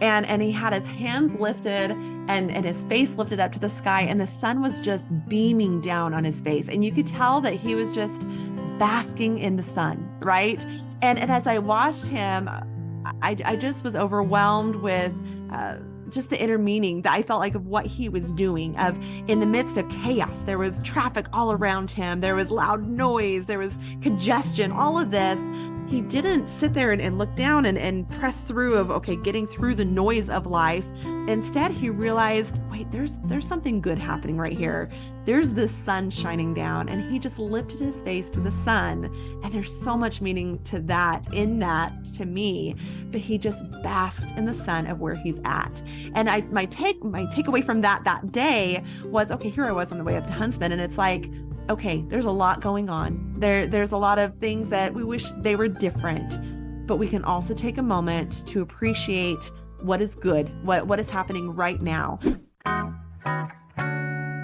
and he had his hands lifted and his face lifted up to the sky, and the sun was just beaming down on his face. And you could tell that he was just basking in the sun, right? And as I watched him, I just was overwhelmed with just the inner meaning that I felt like of what he was doing. Of in the midst of chaos, there was traffic all around him, there was loud noise, there was congestion, all of this. He didn't sit there and look down and press through of, okay, getting through the noise of life. Instead, he realized, wait, there's something good happening right here. There's this sun shining down, and he just lifted his face to the sun. And there's so much meaning to that, in that, to me. But he just basked in the sun of where he's at. And my takeaway from that day was, okay, here I was on the way up to Huntsman, and it's like, okay, there's a lot going on. There's a lot of things that we wish they were different, but we can also take a moment to appreciate what is good, what is happening right now.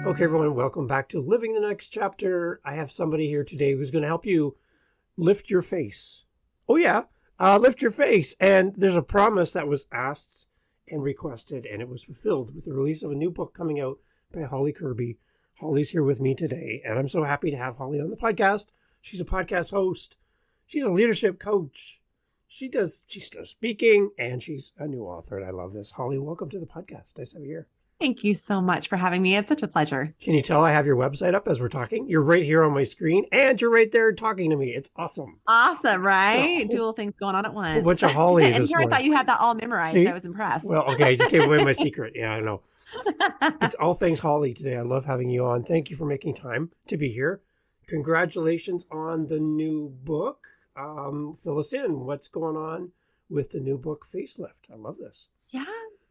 Okay, everyone, welcome back to Living the Next Chapter. I have somebody here today who's going to help you lift your face. Oh, yeah, lift your face. And there's a promise that was asked and requested, and it was fulfilled with the release of a new book coming out by Holly Curby. Holly's here with me today, and I'm so happy to have Holly on the podcast. She's a podcast host. She's a leadership coach. She does speaking, and she's a new author, and I love this. Holly, welcome to the podcast. Nice to have you here. Thank you so much for having me. It's such a pleasure. Can you tell I have your website up as we're talking? You're right here on my screen, and you're right there talking to me. It's awesome. Awesome, right? Dual things going on at once. A bunch of Holly And this here morning. I thought you had that all memorized. See? I was impressed. Well, okay, I just gave away my secret. Yeah, I know. It's all things Holly today. I love having you on. Thank you for making time to be here. Congratulations on the new book. Fill us in. What's going on with the new book, Facelift? I love this.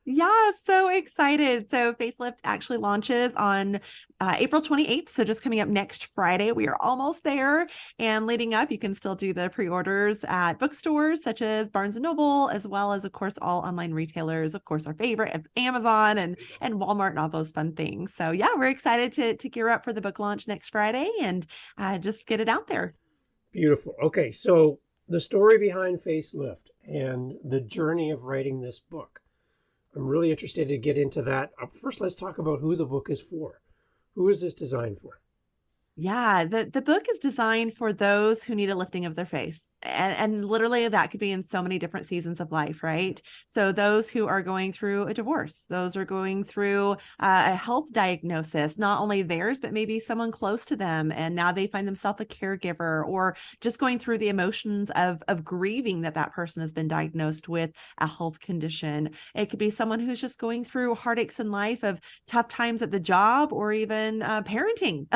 Yeah, so excited. So Facelift actually launches on April 28th. So just coming up next Friday. We are almost there. And leading up, you can still do the pre-orders at bookstores such as Barnes & Noble, as well as, of course, all online retailers. Of course, our favorite, Amazon and Walmart and all those fun things. So yeah, we're excited to gear up for the book launch next Friday and just get it out there. Beautiful. Okay, so the story behind Facelift and the journey of writing this book. I'm really interested to get into that. First, let's talk about who the book is for. Who is this designed for? Yeah, the book is designed for those who need a lifting of their face. And literally that could be in so many different seasons of life, right? So those who are going through a divorce, those are going through a health diagnosis, not only theirs, but maybe someone close to them. And now they find themselves a caregiver, or just going through the emotions of grieving that person has been diagnosed with a health condition. It could be someone who's just going through heartaches in life of tough times at the job, or even parenting.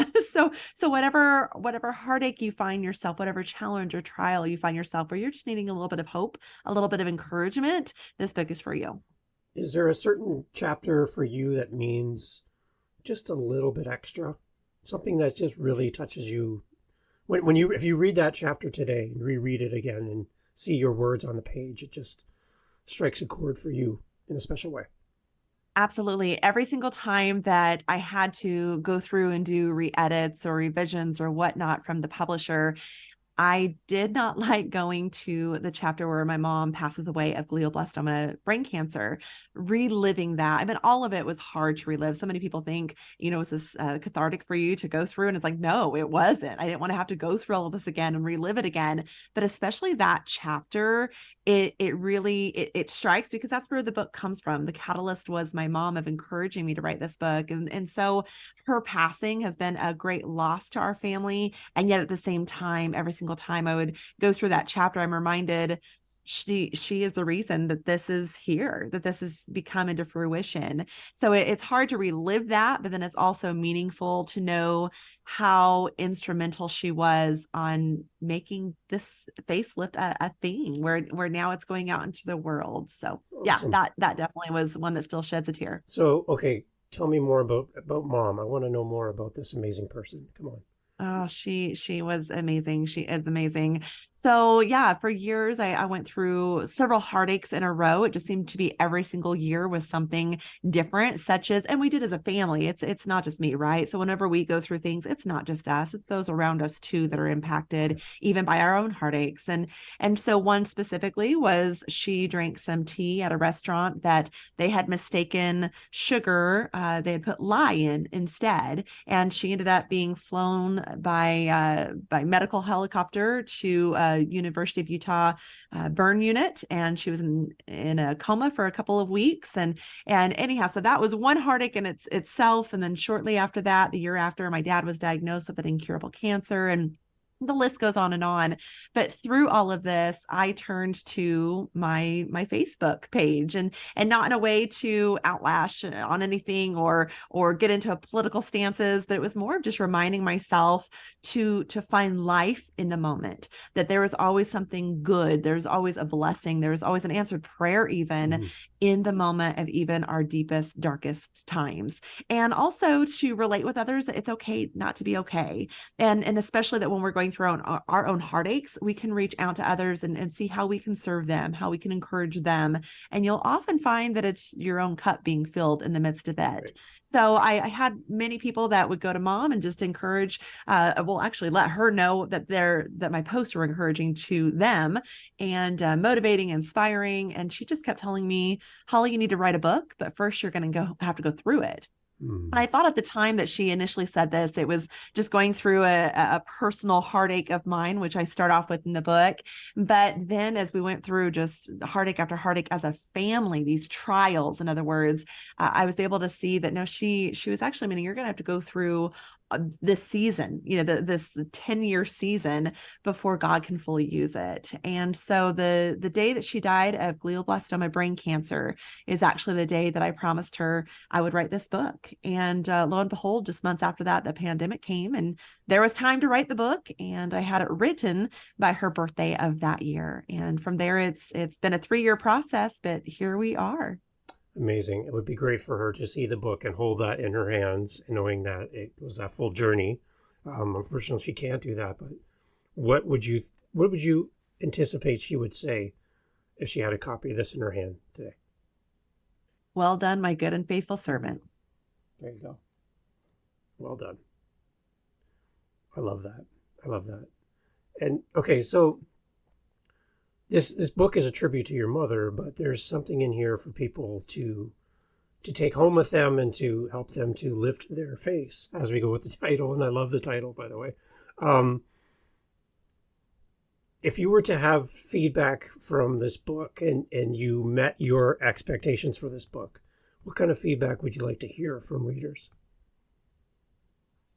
So whatever heartache you find yourself, whatever challenge or trial you find yourself, where you're just needing a little bit of hope, a little bit of encouragement, this book is for you. Is there a certain chapter for you that means just a little bit extra? Something that just really touches you? If you read that chapter today and reread it again and see your words on the page, it just strikes a chord for you in a special way. Absolutely. Every single time that I had to go through and do re-edits or revisions or whatnot from the publisher, I did not like going to the chapter where my mom passes away of glioblastoma brain cancer, reliving that. I mean, all of it was hard to relive. So many people think, was this cathartic for you to go through? And it's like, no, it wasn't. I didn't want to have to go through all of this again and relive it again. But especially that chapter, it really strikes, because that's where the book comes from. The catalyst was my mom of encouraging me to write this book. And so her passing has been a great loss to our family. And yet at the same time, every single time I would go through that chapter, I'm reminded she is the reason that this is here, that this has become into fruition. So it's hard to relive that, but then it's also meaningful to know how instrumental she was on making this facelift a thing where now it's going out into the world. So Awesome. Yeah, that definitely was one that still sheds a tear. So, okay, tell me more about Mom. I want to know more about this amazing person. Come on. Oh, she was amazing. She is amazing. So yeah, for years I went through several heartaches in a row. It just seemed to be every single year was something different, such as, and we did as a family. It's not just me, right? So whenever we go through things, it's not just us, it's those around us too that are impacted even by our own heartaches. And so one specifically was she drank some tea at a restaurant that they had mistaken sugar. They had put lye in instead, and she ended up being flown by medical helicopter to University of Utah burn unit, and she was in a coma for a couple of weeks. And anyhow, so that was one heartache in itself. And then shortly after that, the year after, my dad was diagnosed with an incurable cancer, and the list goes on and on. But through all of this, I turned to my Facebook page, and not in a way to outlash on anything or get into political stances, but it was more of just reminding myself to find life in the moment, that there is always something good, there's always a blessing, there's always an answered prayer even Mm-hmm. in the moment of even our deepest darkest times. And also to relate with others that it's okay not to be okay, and especially that when we're going through our own heartaches, we can reach out to others and see how we can serve them, how we can encourage them. And you'll often find that it's your own cup being filled in the midst of it. Right. So I had many people that would go to mom and just encourage, well, actually let her know that my posts were encouraging to them and motivating, inspiring. And she just kept telling me, Holly, you need to write a book, but first you're going to have to go through it. And Mm. I thought at the time that she initially said this, it was just going through a personal heartache of mine, which I start off with in the book. But then as we went through just heartache after heartache as a family, these trials, in other words, I was able to see that no, she was actually meaning you're going to have to go through this season, this 10-year season before God can fully use it. And so the day that she died of glioblastoma brain cancer is actually the day that I promised her I would write this book. And lo and behold, just months after that, the pandemic came, and there was time to write the book. And I had it written by her birthday of that year. And from there, it's been a 3-year process, but here we are. Amazing. It would be great for her to see the book and hold that in her hands, knowing that it was that full journey. Unfortunately, she can't do that. But what would you anticipate she would say if she had a copy of this in her hand today? Well done, my good and faithful servant. There you go. Well done. I love that. I love that. And okay, so this book is a tribute to your mother, but there's something in here for people to take home with them and to help them to lift their face as we go with the title. And I love the title, by the way. If you were to have feedback from this book and you met your expectations for this book, what kind of feedback would you like to hear from readers?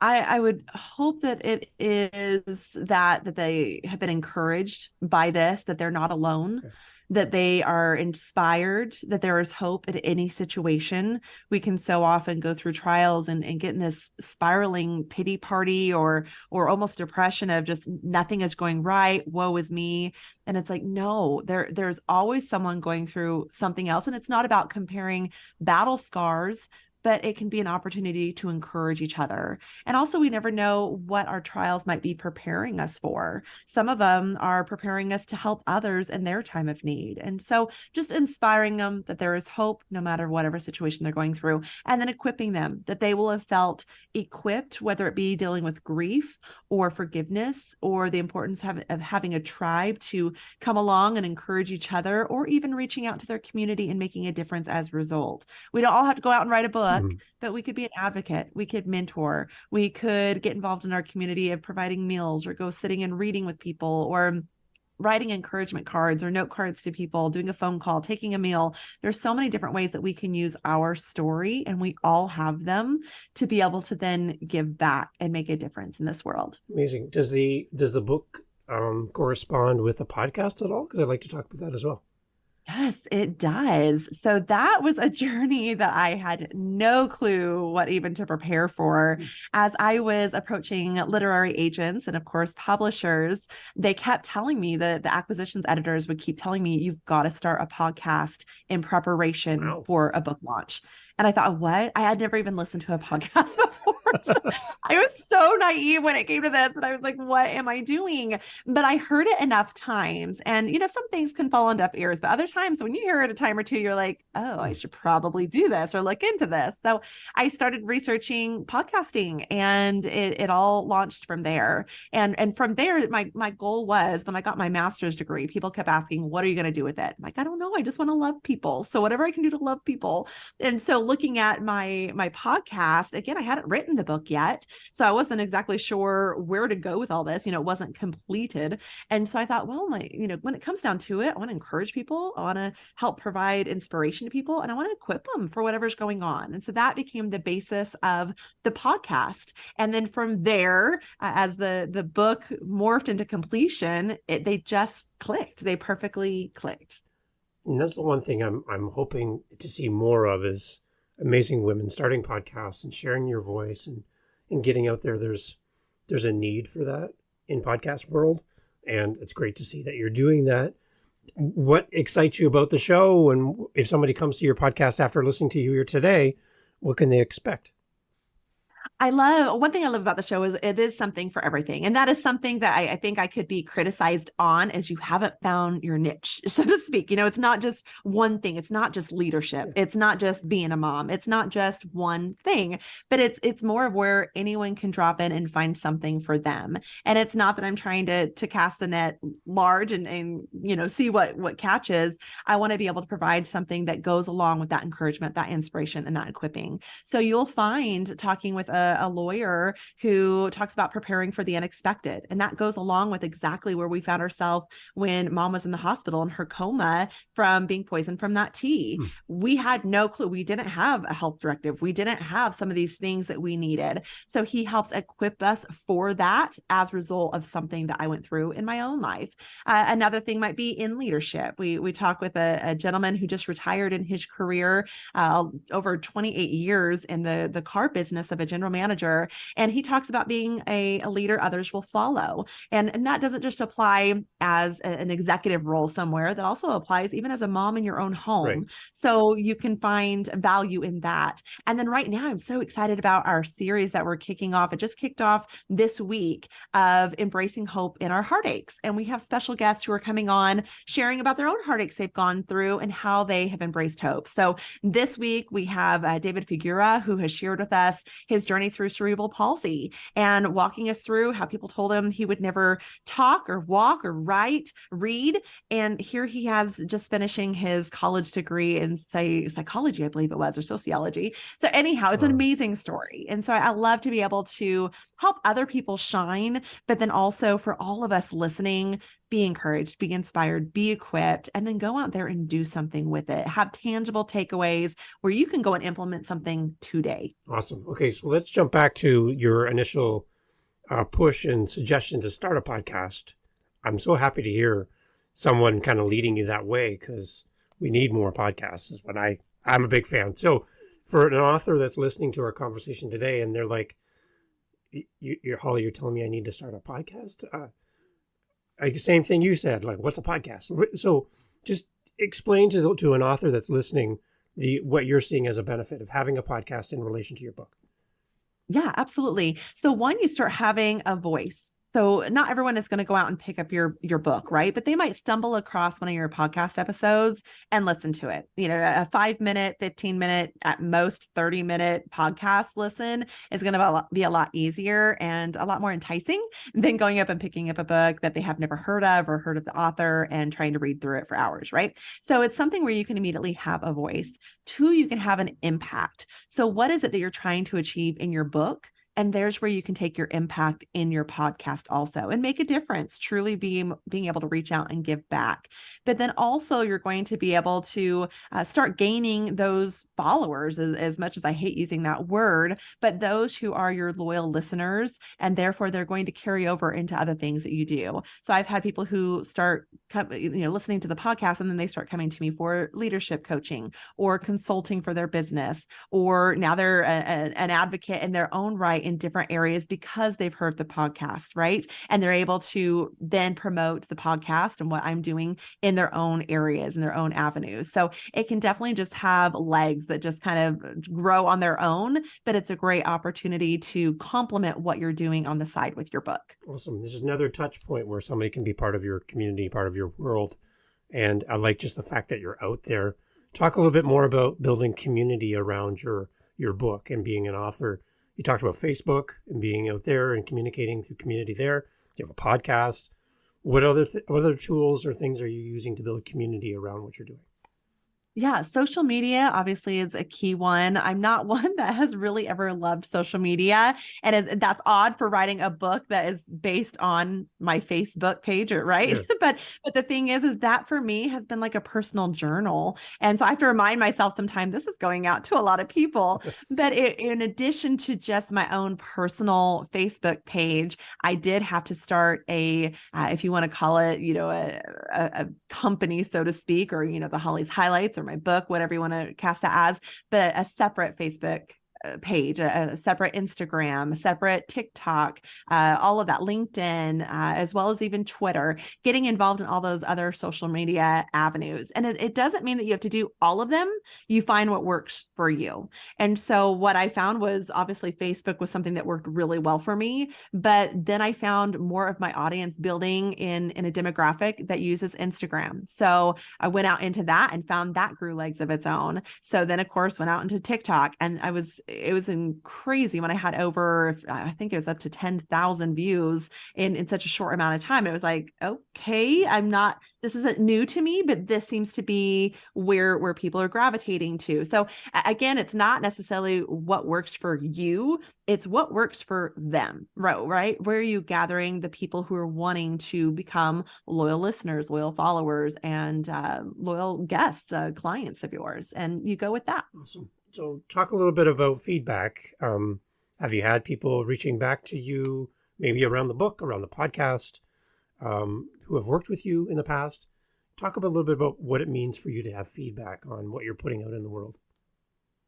I would hope that it is that they have been encouraged by this, that they're not alone, Okay. that they are inspired, that there is hope in any situation. We can so often go through trials and get in this spiraling pity party or almost depression of just nothing is going right, woe is me. And it's like, no, there's always someone going through something else. And it's not about comparing battle scars, but it can be an opportunity to encourage each other. And also, we never know what our trials might be preparing us for. Some of them are preparing us to help others in their time of need. And so, just inspiring them that there is hope no matter whatever situation they're going through, and then equipping them that they will have felt equipped, whether it be dealing with grief or forgiveness or the importance of having a tribe to come along and encourage each other, or even reaching out to their community and making a difference as a result. We don't all have to go out and write a book, Mhm. but we could be an advocate. We could mentor. We could get involved in our community of providing meals or go sitting and reading with people or writing encouragement cards or note cards to people, doing a phone call, taking a meal. There's so many different ways that we can use our story, and we all have them to be able to then give back and make a difference in this world. Amazing. Does the book correspond with the podcast at all? Because I'd like to talk about that as well. Yes, it does. So that was a journey that I had no clue what even to prepare for. As I was approaching literary agents and, of course, publishers, they kept telling me that the acquisitions editors would keep telling me, you've got to start a podcast in preparation Wow. for a book launch. And I thought, what? I had never even listened to a podcast before. I was so naive when it came to this. And I was like, what am I doing? But I heard it enough times. And, some things can fall on deaf ears, but other times when you hear it a time or two, you're like, oh, I should probably do this or look into this. So I started researching podcasting and it all launched from there. And from there, my goal was when I got my master's degree, people kept asking, what are you going to do with it? I'm like, I don't know. I just want to love people. So whatever I can do to love people. And so looking at my podcast, again, I hadn't written the book yet. So I wasn't exactly sure where to go with all this. It wasn't completed. And so I thought, well, when it comes down to it, I want to encourage people. I want to help provide inspiration to people and I want to equip them for whatever's going on. And so that became the basis of the podcast. And then from there, as the book morphed into completion, they just clicked. They perfectly clicked. And that's the one thing I'm hoping to see more of is amazing women starting podcasts and sharing your voice and getting out there. There's a need for that in podcast world. And it's great to see that you're doing that. What excites you about the show? And if somebody comes to your podcast after listening to you here today, what can they expect? One thing I love about the show is it is something for everything. And that is something that I think I could be criticized on as you haven't found your niche, so to speak. It's not just one thing. It's not just leadership. It's not just being a mom. It's not just one thing, but it's more of where anyone can drop in and find something for them. And it's not that I'm trying to cast the net large and see what catches. I want to be able to provide something that goes along with that encouragement, that inspiration, and that equipping. So you'll find talking with a lawyer who talks about preparing for the unexpected. And that goes along with exactly where we found ourselves when mom was in the hospital in her coma from being poisoned from that tea. We had no clue. We didn't have a health directive. We didn't have some of these things that we needed. So he helps equip us for that as a result of something that I went through in my own life. Another thing might be in leadership. We talk with a gentleman who just retired in his career over 28 years in the car business of a general manager. And he talks about being a leader others will follow. And that doesn't just apply as an executive role somewhere, that also applies even as a mom in your own home. Right. So you can find value in that. And then right now, I'm so excited about our series that we're kicking off. It just kicked off this week of embracing hope in our heartaches. And we have special guests who are coming on, sharing about their own heartaches they've gone through and how they have embraced hope. So this week we have David Figura, who has shared with us his journey through cerebral palsy and walking us through how people told him he would never talk or walk or write, read. And here he has just finishing his college degree in psychology, I believe it was, or sociology. So anyhow, it's an amazing story. And so I love to be able to help other people shine, but then also for all of us listening, be encouraged, be inspired, be equipped, and then go out there and do something with it. Have tangible takeaways where you can go and implement something today. Awesome. Okay, so let's jump back to your initial push and suggestion to start a podcast. I'm so happy to hear someone kind of leading you that way because we need more podcasts is what I'm a big fan. So for an author that's listening to our conversation today and they're like, Holly, you're telling me I need to start a podcast? Same thing you said, like, what's a podcast? So just explain to an author that's listening what you're seeing as a benefit of having a podcast in relation to your book. Yeah, absolutely. So one, you start having a voice. So not everyone is going to go out and pick up your book, right? But they might stumble across one of your podcast episodes and listen to it. A 5-minute, 15-minute, at most 30-minute podcast listen is going to be a lot easier and a lot more enticing than going up and picking up a book that they have never heard of or heard of the author and trying to read through it for hours, right? So it's something where you can immediately have a voice. 2, you can have an impact. So what is it that you're trying to achieve in your book? And there's where you can take your impact in your podcast also and make a difference, truly being able to reach out and give back. But then also you're going to be able to start gaining those followers, as much as I hate using that word, but those who are your loyal listeners, and therefore they're going to carry over into other things that you do. So I've had people who start listening to the podcast and then they start coming to me for leadership coaching or consulting for their business, or now they're an advocate in their own right in different areas because they've heard the podcast, right? And they're able to then promote the podcast and what I'm doing in their own areas and their own avenues. So it can definitely just have legs that just kind of grow on their own, but it's a great opportunity to complement what you're doing on the side with your book. Awesome. This is another touch point where somebody can be part of your community, part of your world. And I like just the fact that you're out there. Talk a little bit more about building community around your book and being an author. You talked about Facebook and being out there and communicating through community there. You have a podcast. What other tools or things are you using to build community around what you're doing? Yeah, social media obviously is a key one. I'm not one that has really ever loved social media. And that's odd for writing a book that is based on my Facebook page, right? Yeah. But the thing is that for me has been like a personal journal. And so I have to remind myself sometimes this is going out to a lot of people. But in addition to just my own personal Facebook page, I did have to start if you want to call it, a company, so to speak, or, the Holly's Highlights or my book, whatever you want to cast that as, but a separate Facebook page, a separate Instagram, a separate TikTok, all of that, LinkedIn, as well as even Twitter, getting involved in all those other social media avenues. And it doesn't mean that you have to do all of them. You find what works for you. And so what I found was obviously Facebook was something that worked really well for me, but then I found more of my audience building in a demographic that uses Instagram. So I went out into that and found that grew legs of its own. So then of course went out into TikTok, and it was crazy when I had over, I think it was up to 10,000 views in such a short amount of time. It was like, okay, this isn't new to me, but this seems to be where people are gravitating to. So again, it's not necessarily what works for you. It's what works for them, right? Where are you gathering the people who are wanting to become loyal listeners, loyal followers, and loyal guests, clients of yours, and you go with that. Awesome. So talk a little bit about feedback. Have you had people reaching back to you, maybe around the book, around the podcast, who have worked with you in the past? Talk a little bit about what it means for you to have feedback on what you're putting out in the world.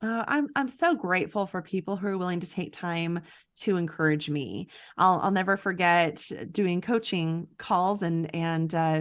I'm so grateful for people who are willing to take time to encourage me. I'll never forget doing coaching calls and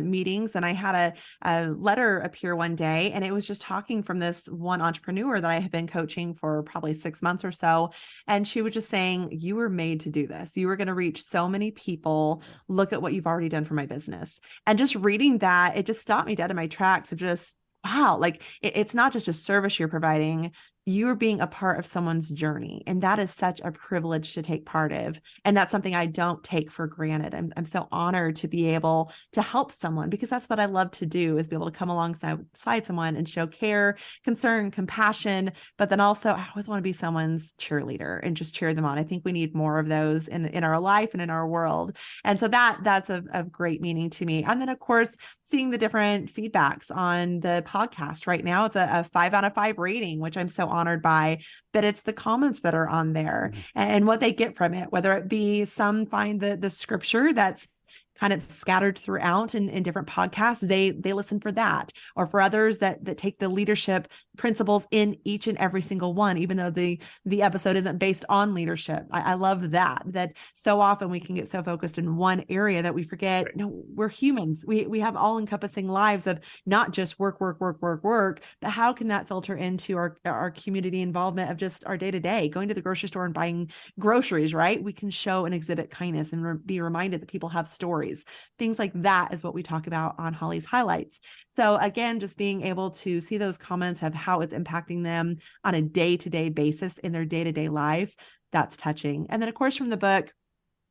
meetings, and I had a letter appear one day, and it was just talking from this one entrepreneur that I had been coaching for probably 6 months or so, and she was just saying, "You were made to do this. You were going to reach so many people. Look at what you've already done for my business." And just reading that, it just stopped me dead in my tracks of just, wow, like it's not just a service you're providing, you're being a part of someone's journey. And that is such a privilege to take part of. And that's something I don't take for granted. I'm so honored to be able to help someone, because that's what I love to do, is be able to come alongside someone and show care, concern, compassion, but then also I always want to be someone's cheerleader and just cheer them on. I think we need more of those in our life and in our world. And so that's of great meaning to me. And then of course, seeing the different feedbacks on the podcast right now, it's a 5 out of 5 rating, which I'm so honored by, but it's the comments that are on there and what they get from it, whether it be some find the scripture that's kind of scattered throughout in different podcasts, they listen for that, or for others that take the leadership principles in each and every single one, even though the episode isn't based on leadership. I love that so often we can get so focused in one area that we forget, Right. no, we're humans. We have all encompassing lives of not just work, but how can that filter into our community involvement of just our day to day, going to the grocery store and buying groceries, right? We can show and exhibit kindness and be reminded that people have stories. Things like that is what we talk about on Holly's Highlights. So again, just being able to see those comments of how it's impacting them on a day-to-day basis in their day-to-day life, that's touching. And then of course, from the book,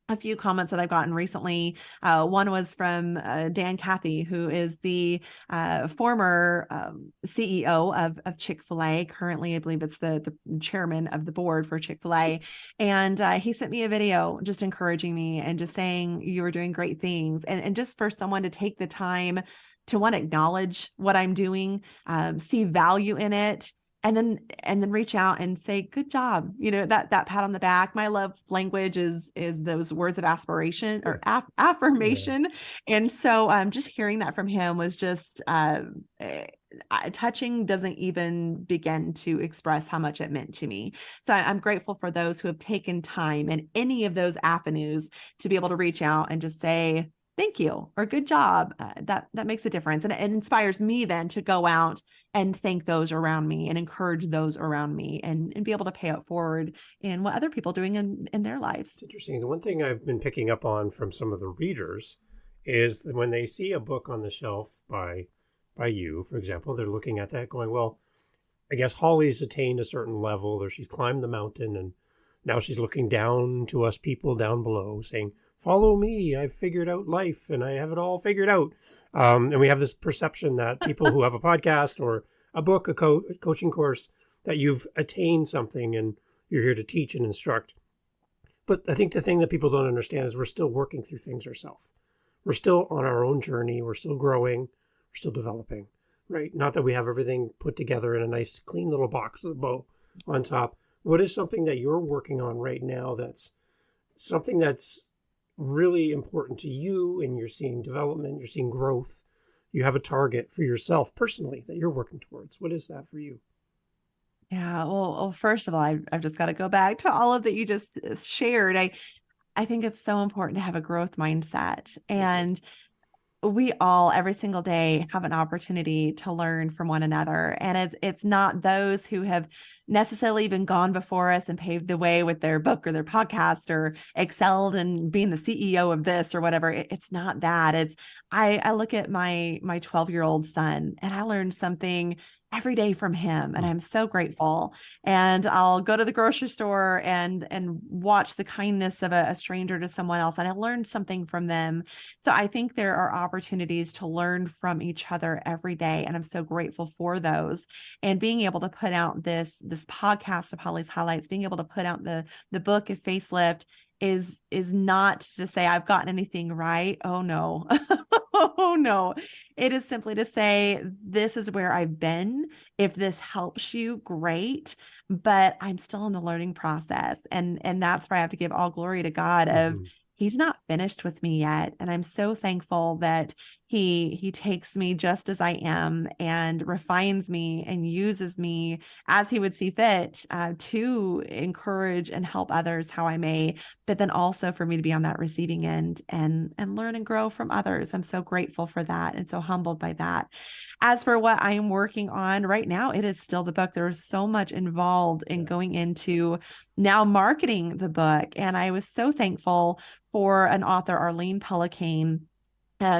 a few comments that I've gotten recently. One was from Dan Cathy, who is the former CEO of Chick-fil-A. Currently, I believe it's the chairman of the board for Chick-fil-A. And he sent me a video just encouraging me and just saying, you were doing great things. And just for someone to take the time to want to acknowledge what I'm doing, see value in it, and then reach out and say, good job. That pat on the back. My love language is those words of aspiration or affirmation. Yeah. And so just hearing that from him was just touching doesn't even begin to express how much it meant to me. So I'm grateful for those who have taken time in any of those avenues to be able to reach out and just say, thank you or good job. That makes a difference. And it inspires me then to go out and thank those around me and encourage those around me and be able to pay it forward in what other people are doing in their lives. It's interesting. The one thing I've been picking up on from some of the readers is that when they see a book on the shelf by you, for example, they're looking at that going, well, I guess Holly's attained a certain level, or she's climbed the mountain, and now she's looking down to us people down below saying, follow me, I've figured out life and I have it all figured out. And we have this perception that people who have a podcast or a book, a coaching course, that you've attained something and you're here to teach and instruct. But I think the thing that people don't understand is we're still working through things ourselves. We're still on our own journey. We're still growing. We're still developing, right? Not that we have everything put together in a nice, clean little box with a bow on top. What is something that you're working on right now that's something that's really important to you, and you're seeing development, you're seeing growth, you have a target for yourself personally that you're working towards? What is that for you? Yeah. Well, first of all, I've just got to go back to all of that you just shared. I think it's so important to have a growth mindset. Thank you. And we all every single day have an opportunity to learn from one another, and it's not those who have necessarily even gone before us and paved the way with their book or their podcast or excelled in being the CEO of this or whatever. It's not that. It's I look at my 12-year-old son, and I learned something every day from him, and I'm so grateful. And I'll go to the grocery store and watch the kindness of a stranger to someone else, and I learned something from them. So I think there are opportunities to learn from each other every day, and I'm so grateful for those. And being able to put out this podcast of Holly's Highlights, being able to put out the book of Facelift is not to say I've gotten anything right. Oh no. Oh no. It is simply to say this is where I've been. If this helps you, great. But I'm still in the learning process. And that's where I have to give all glory to God of Mm-hmm. He's not finished with me yet. And I'm so thankful that he takes me just as I am and refines me and uses me as he would see fit, to encourage and help others how I may, but then also for me to be on that receiving end and learn and grow from others. I'm so grateful for that and so humbled by that. As for what I am working on right now, it is still the book. There's so much involved in Yeah. going into now marketing the book. And I was so thankful for an author, Arlene Pellicane.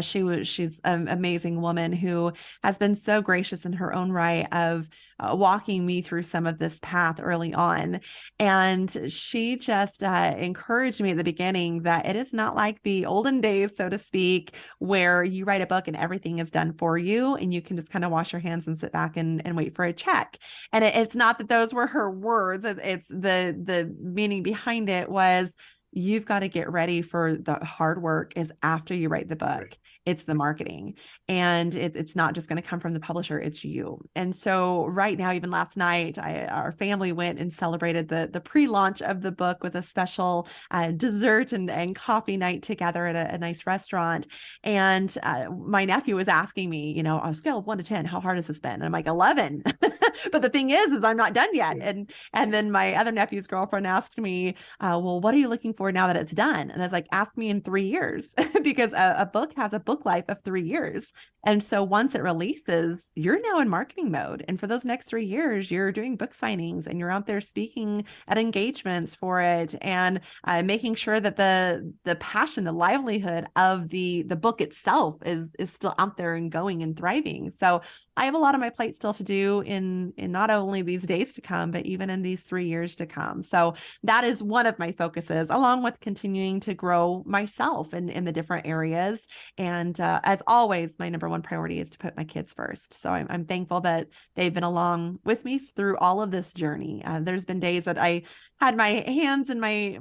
She's an amazing woman who has been so gracious in her own right of walking me through some of this path early on. And she just encouraged me at the beginning that it is not like the olden days, so to speak, where you write a book and everything is done for you and you can just kind of wash your hands and sit back and wait for a check. And it's not that those were her words. It's the meaning behind it was, you've got to get ready for the hard work is after you write the book. Right. It's the marketing, and it's not just going to come from the publisher, it's you. And so right now, even last night, our family went and celebrated the pre-launch of the book with a special dessert and coffee night together at a nice restaurant. And my nephew was asking me, on a scale of 1 to 10, how hard has this been? And I'm like, 11. But the thing is I'm not done yet. Yeah. And then my other nephew's girlfriend asked me, well, what are you looking for now that it's done? And I was like, ask me in 3 years, because a book has a book life of 3 years. And so once it releases, you're now in marketing mode. And for those next 3 years, you're doing book signings and you're out there speaking at engagements for it, and making sure that the passion, the livelihood of the book itself is still out there and going and thriving. So I have a lot on my plate still to do in not only these days to come, but even in these 3 years to come. So that is one of my focuses, along with continuing to grow myself in the different areas. And as always, my number one priority is to put my kids first. So I'm thankful that they've been along with me through all of this journey. There's been days that I had my hands in my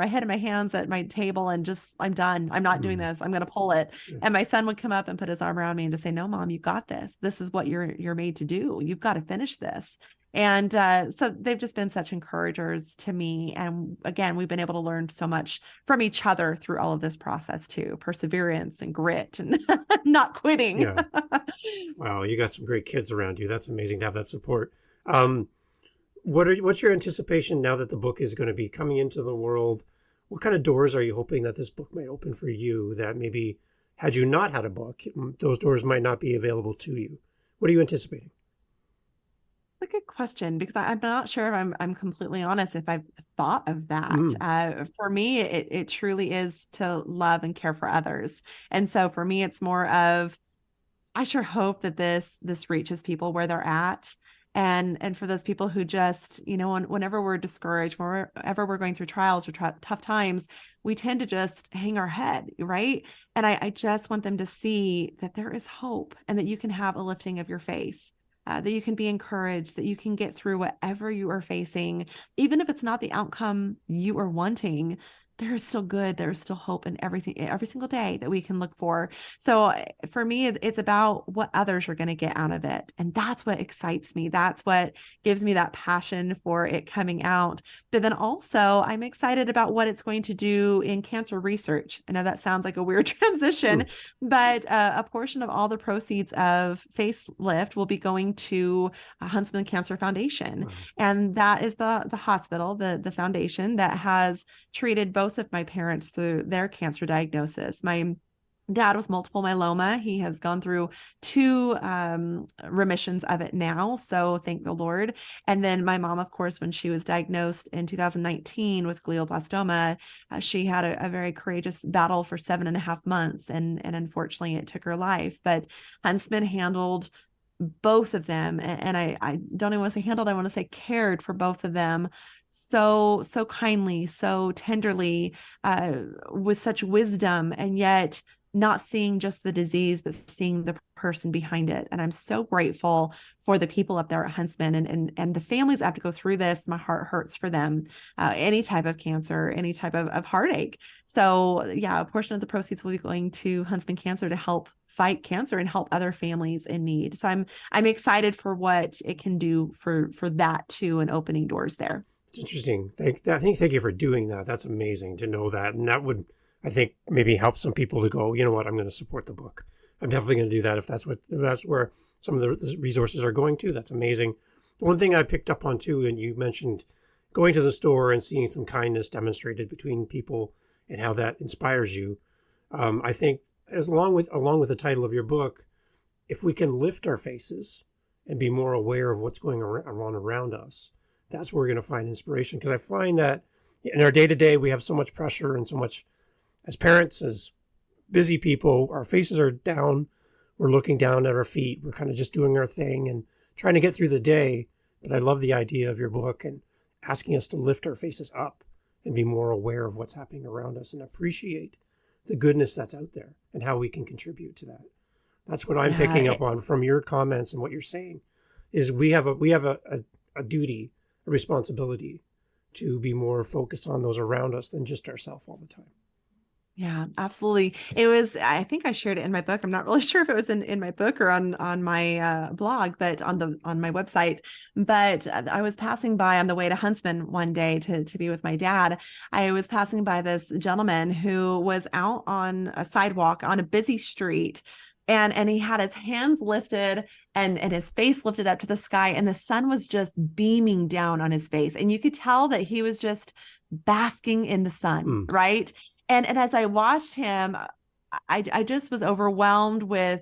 head in my hands at my table and just, I'm done. I'm not doing this. I'm going to pull it. Yeah. And my son would come up and put his arm around me and just say, no, mom, you got this. This is what you're made to do. You've got to finish this. And so they've just been such encouragers to me. And again, we've been able to learn so much from each other through all of this process too, perseverance and grit and not quitting. Yeah. Wow, you got some great kids around you. That's amazing to have that support. Um, what's your anticipation now that the book is going to be coming into the world? What kind of doors are you hoping that this book might open for you that maybe had you not had a book, those doors might not be available to you? What are you anticipating? A good question because I'm not sure if I'm completely honest if I've thought of that. Mm, For me, it truly is to love and care for others, and so for me, it's more of I sure hope that this reaches people where they're at. And for those people who just, whenever we're discouraged, whenever we're going through trials or tough times, we tend to just hang our head, right? And I just want them to see that there is hope and that you can have a lifting of your face, that you can be encouraged, that you can get through whatever you are facing, even if it's not the outcome you are wanting. There is still good. There is still hope in everything, every single day that we can look for. So for me, it's about what others are going to get out of it. And that's what excites me. That's what gives me that passion for it coming out. But then also, I'm excited about what it's going to do in cancer research. I know that sounds like a weird transition, mm, but a portion of all the proceeds of Facelift will be going to Huntsman Cancer Foundation. wow. And that is the hospital, the foundation that has treated both of my parents through their cancer diagnosis. My dad with multiple myeloma. He has gone through two remissions of it now. So thank the Lord. And then my mom, of course, when she was diagnosed in 2019 with glioblastoma, she had a very courageous battle for 7.5 months. And unfortunately, it took her life. But Huntsman handled both of them. And I don't even want to say handled, I want to say cared for both of them so kindly, so tenderly, with such wisdom, and yet not seeing just the disease, but seeing the person behind it. And I'm so grateful for the people up there at Huntsman and the families that have to go through this. My heart hurts for them. Any type of cancer, any type of heartache. So yeah, a portion of the proceeds will be going to Huntsman Cancer to help fight cancer and help other families in need. So I'm excited for what it can do for that too, and opening doors there. It's interesting. Thank you for doing that. That's amazing to know that. And that would, I think, maybe help some people to go, you know what, I'm going to support the book. I'm definitely going to do that if that's where some of the resources are going to. That's amazing. The one thing I picked up on too, and you mentioned going to the store and seeing some kindness demonstrated between people and how that inspires you. I think along with the title of your book, if we can lift our faces and be more aware of what's going on around us, that's where we're going to find inspiration. Because I find that in our day to day, we have so much pressure and so much, as parents, as busy people, our faces are down. We're looking down at our feet. We're kind of just doing our thing and trying to get through the day. But I love the idea of your book and asking us to lift our faces up and be more aware of what's happening around us and appreciate the goodness that's out there and how we can contribute to that. That's what I'm picking up on from your comments and what you're saying is we have a duty, a responsibility to be more focused on those around us than just ourselves all the time. Yeah, absolutely. It was, I think I shared it in my book. I'm not really sure if it was in my book or on my blog, but on my website. But I was passing by on the way to Huntsman one day to be with my dad. I was passing by this gentleman who was out on a sidewalk on a busy street. And he had his hands lifted and his face lifted up to the sky, and the sun was just beaming down on his face. And you could tell that he was just basking in the sun, Mm. right? And as I watched him, I just was overwhelmed with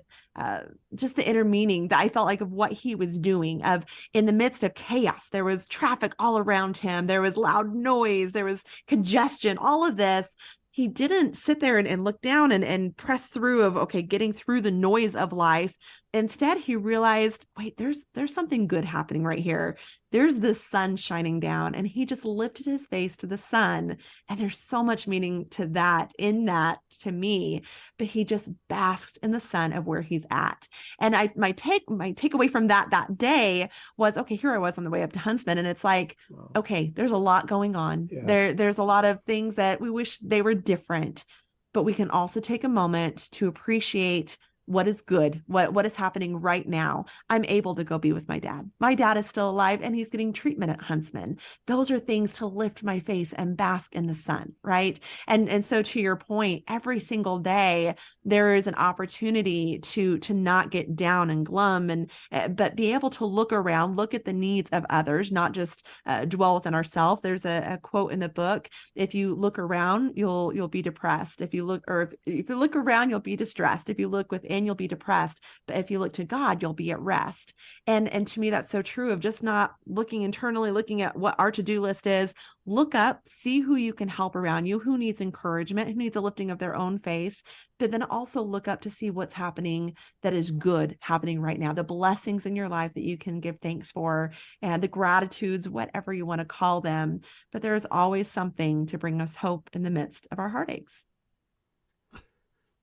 just the inner meaning that I felt like of what he was doing. Of in the midst of chaos, there was traffic all around him, there was loud noise, there was congestion, all of this. He didn't sit there and look down and press through of okay, getting through the noise of life. Instead, he realized, wait, there's something good happening right here. There's the sun shining down, and he just lifted his face to the sun. And there's so much meaning to that, in that, to me. But he just basked in the sun of where he's at. And my takeaway from that day was, okay, here I was on the way up to Huntsman, and it's like, Wow. okay, there's a lot going on. Yeah. There's a lot of things that we wish they were different, but we can also take a moment to appreciate what is good, what is happening right now. I'm able to go be with my dad. My dad is still alive and he's getting treatment at Huntsman. Those are things to lift my face and bask in the sun, right? And so to your point, every single day there is an opportunity to not get down and glum, and but be able to look around, look at the needs of others, not just dwell within ourselves. There's a quote in the book: if you look around, you'll be depressed. If you look around, you'll be distressed. If you look within, you'll be depressed. But if you look to God, you'll be at rest. And to me, that's so true of just not looking internally, looking at what our to-do list is. Look up, see who you can help around you, who needs encouragement, who needs a lifting of their own face, but then also look up to see what's happening that is good happening right now, the blessings in your life that you can give thanks for, and the gratitudes, whatever you want to call them. But there is always something to bring us hope in the midst of our heartaches.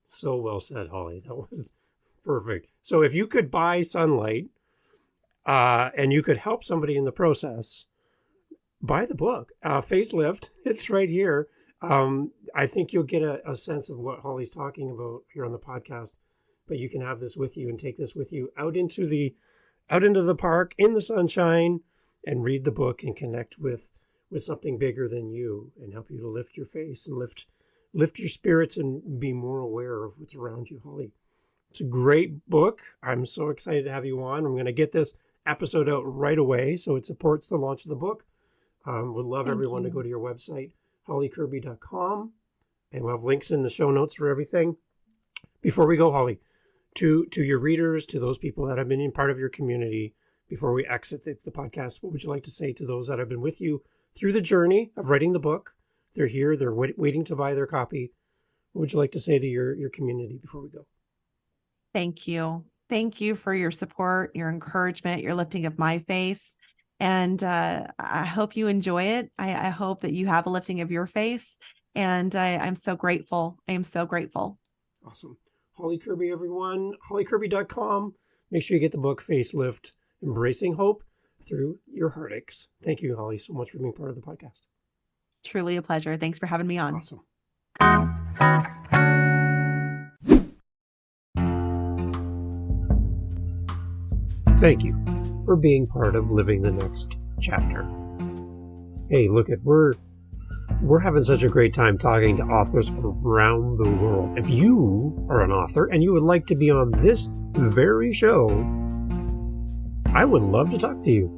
So well said, Holly. That was perfect. So if you could buy sunlight and you could help somebody in the process, buy the book, Facelift. It's right here. I think you'll get a sense of what Holly's talking about here on the podcast, but you can have this with you and take this with you out into the park in the sunshine and read the book and connect with something bigger than you and help you to lift your face and lift your spirits and be more aware of what's around you, Holly. It's a great book. I'm so excited to have you on. I'm going to get this episode out right away so it supports the launch of the book. Would love everyone to go to your website, hollykirby.com, and we'll have links in the show notes for everything. Before we go, Holly, to your readers, to those people that have been in part of your community, before we exit the podcast, what would you like to say to those that have been with you through the journey of writing the book? They're here, they're waiting to buy their copy. What would you like to say to your community before we go? Thank you. Thank you for your support, your encouragement, your lifting of my face. And I hope you enjoy it. I hope that you have a lifting of your face. And I'm so grateful. I am so grateful. Awesome. Holly Curby, everyone. hollykirby.com. Make sure you get the book, Facelift, Embracing Hope Through Your Heartaches. Thank you, Holly, so much for being part of the podcast. Truly a pleasure. Thanks for having me on. Awesome. Thank you for being part of Living the Next Chapter. Hey, look at we're having such a great time talking to authors around the world. If you are an author and you would like to be on this very show, I would love to talk to you.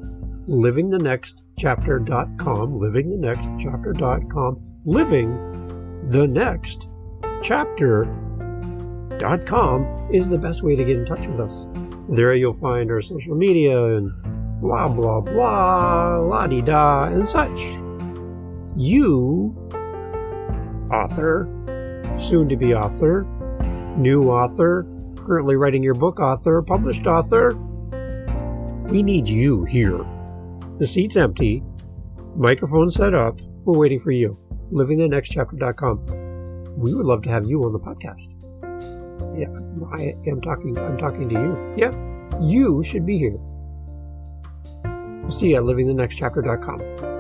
livingthenextchapter.com, livingthenextchapter.com, livingthenextchapter.com is the best way to get in touch with us. There you'll find our social media and blah, blah, blah, la-di-da, and such. You, author, soon-to-be author, new author, currently writing your book author, published author, we need you here. The seat's empty, microphone set up, we're waiting for you. livingthenextchapter.com. We would love to have you on the podcast. Yeah, I'm talking to you. Yeah, you should be here. See you at livingthenextchapter.com.